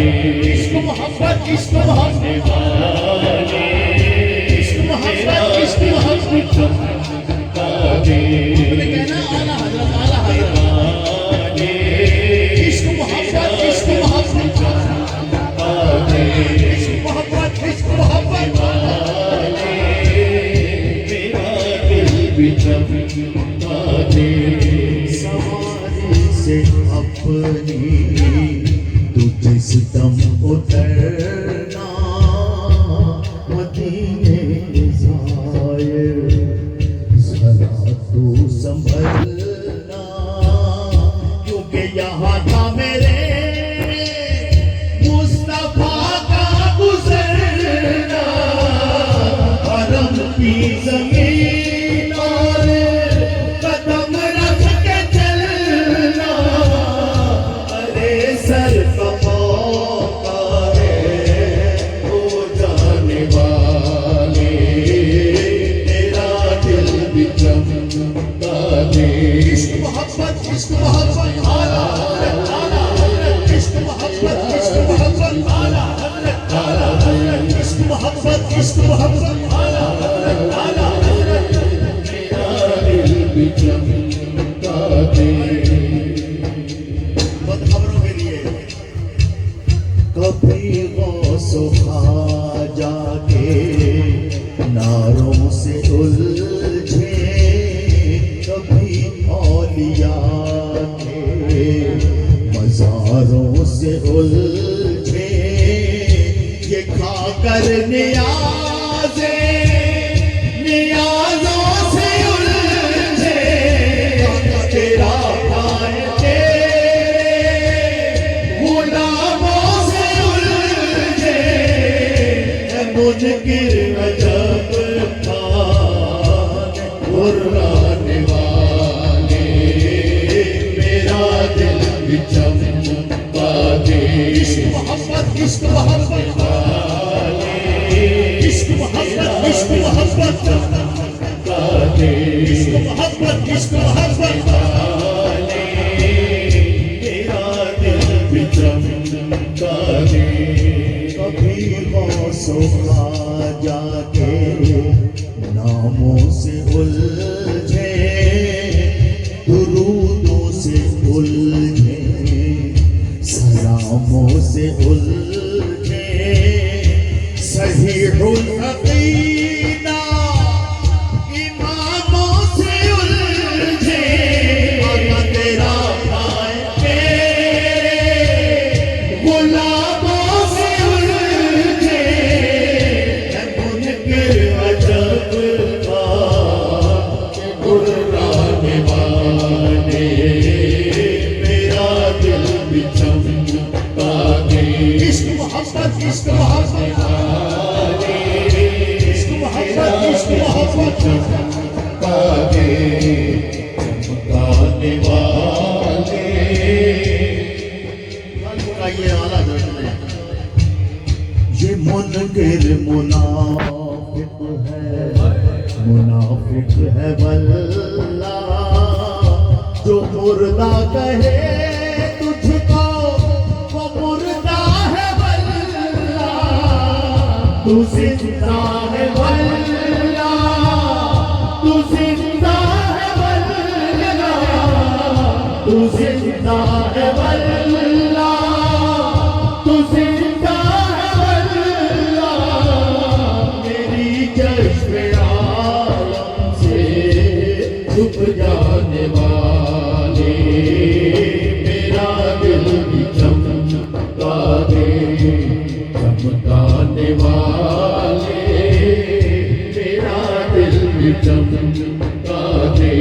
इश्क मोहब्बत इश्क मोहब्बत इश्क मोहब्बत इश्क मोहब्बत आपने कहना आला हज़रत आला हज़रत इश्क मोहब्बत इश्क मोहब्बत इश्क मोहब्बत इश्क मोहब्बत मेरा दिल भी चमका दे सवारी से अपनी तुझे सितम उतरना मदीने जाए जरा तू संभलना क्योंकि यहाँ था मेरे मुस्तफा का गुजरना हरम की जमीन और कदम रख के चलना अरे सर का मौका है हो जाने वाले तेरा दिल भी चमका दे इश्क मोहब्बत आला हज़रत आला हज़रत इश्क मोहब्बत आला हज़रत आला हज़रत इश्क मोहब्बत आला हज़रत आला हज़रत मेरा दिल भी चमका दे खबरों के लिए कभी गौसो ख्वाजा के नारों से उलझे कभी औलिया के मज़ारों से उलझे ये खाकर नियाज़े नियाज़ों से उलझे तेरा खाए गुलामों से उलझे मुनकिर अजब खान गुर्राने वाले मेरा दिल भी चमका दे इश्क मोहब्बत इश्क मोहब्बत इश्क मोहब्बत इश्क मोहब्बत चमका दे इश्क मोहब्बत इश्क मोहब्बत मेरा दिल भी चमका दे कभी गौसो ख्वाजा के नामों से उलझे दुरूदों से उलझे सलामों से उलझे सहीहुल अक़ीदा इमामों से उलझे आका तेरा खाए गुलामों से उलझे मुनकिर अजब खान गुर्राने वाले मेरा दिल भी चमका दे इश्क मोहब्बत इश्क मोहब्बत इश्क मोहब्बत इश्क मोहब्बत चमका दे चमकाने वाले ये वाला ये मुनकिर मुनाफिक है वल्ला जो मुर्दा कहे तुझको वो मुर्दा है वल्ला तू जिंदा है वल्ला तू जिंदा है वल्ला तू जिंदा है वल्ला तू जिंदा है वल्ला मेरी जश्न आलम से छुप जाने वाले मेरा दिल भी चमका दे चमकाने वाले मेरा दिल भी चमका दे